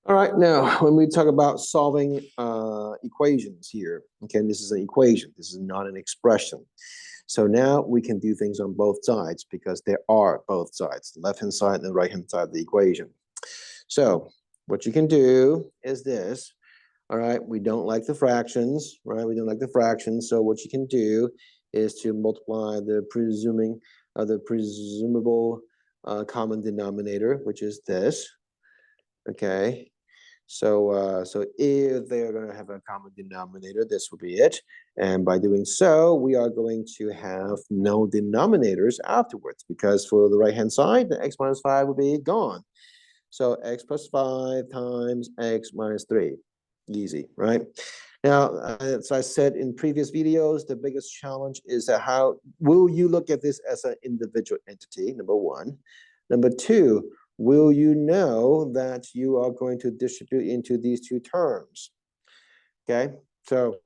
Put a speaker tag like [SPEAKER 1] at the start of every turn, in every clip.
[SPEAKER 1] All right, now when we talk about solving equations here, okay, this is an equation, this is not an expression. So now we can do things on both sides because there are both sides, the left-hand side and the right-hand side of the equation. So what you can do is this, all right, we don't like the fractions, right? We don't like the fractions, so what you can do is to multiply the presumable common denominator, which is this, okay? So if they're going to have a common denominator, this will be it. And by doing so, we are going to have no denominators afterwards, because for the right-hand side, the x minus 5 will be gone. So x plus 5 times x minus 3. Easy, right? Now, as I said in previous videos, the biggest challenge is how will you look at this as an individual entity, number one. Number two, will you know that you are going to distribute into these two terms? Okay, so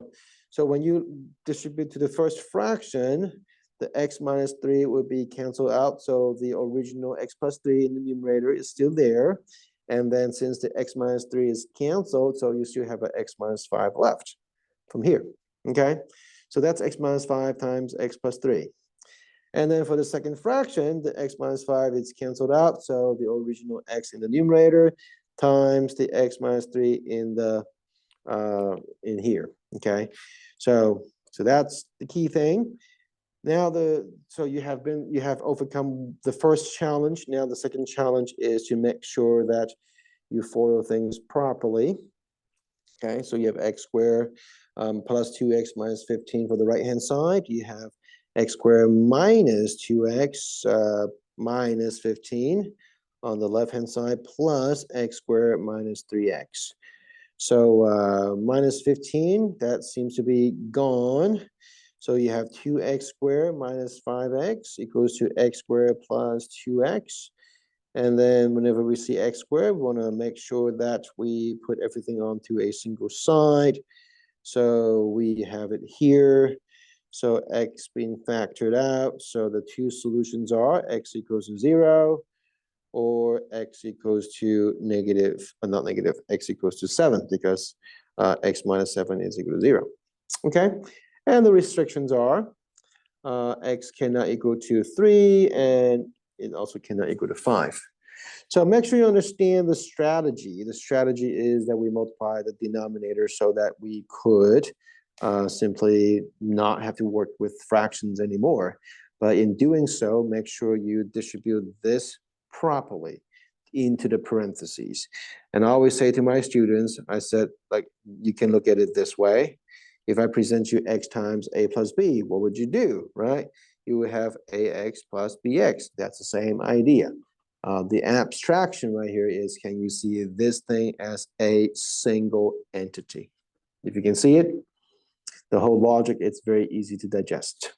[SPEAKER 1] when you distribute to the first fraction, the x minus 3 will be canceled out. So the original x plus 3 in the numerator is still there. And then since the x minus 3 is canceled, so you still have an x minus 5 left from here. Okay, so that's x minus 5 times x plus 3. And then for the second fraction, the x minus 5 is canceled out. So the original x in the numerator times the x minus 3 in the in here. Okay, so that's the key thing. Now you have overcome the first challenge. Now the second challenge is to make sure that you FOIL things properly. Okay, so you have x squared plus 2x minus 15 for the right-hand side. You have x squared minus 2x minus 15 on the left-hand side, plus x squared minus 3x. So minus 15, that seems to be gone. So you have 2x squared minus 5x equals to x squared plus 2x. And then whenever we see x squared, we want to make sure that we put everything onto a single side. So we have it here. So x being factored out. So the two solutions are x equals to 0 or x equals to not negative, x equals to 7, because x minus 7 is equal to 0. Okay, and the restrictions are x cannot equal to 3, and it also cannot equal to 5. So make sure you understand the strategy. The strategy is that we multiply the denominator so that we could simply not have to work with fractions anymore. But in doing so, make sure you distribute this properly into the parentheses. And I always say to my students, I said, like, you can look at it this way. If I present you x times a plus b, what would you do, right? You would have ax plus bx. That's the same idea. The abstraction right here is, can you see this thing as a single entity? If you can see it, the whole logic, it's very easy to digest.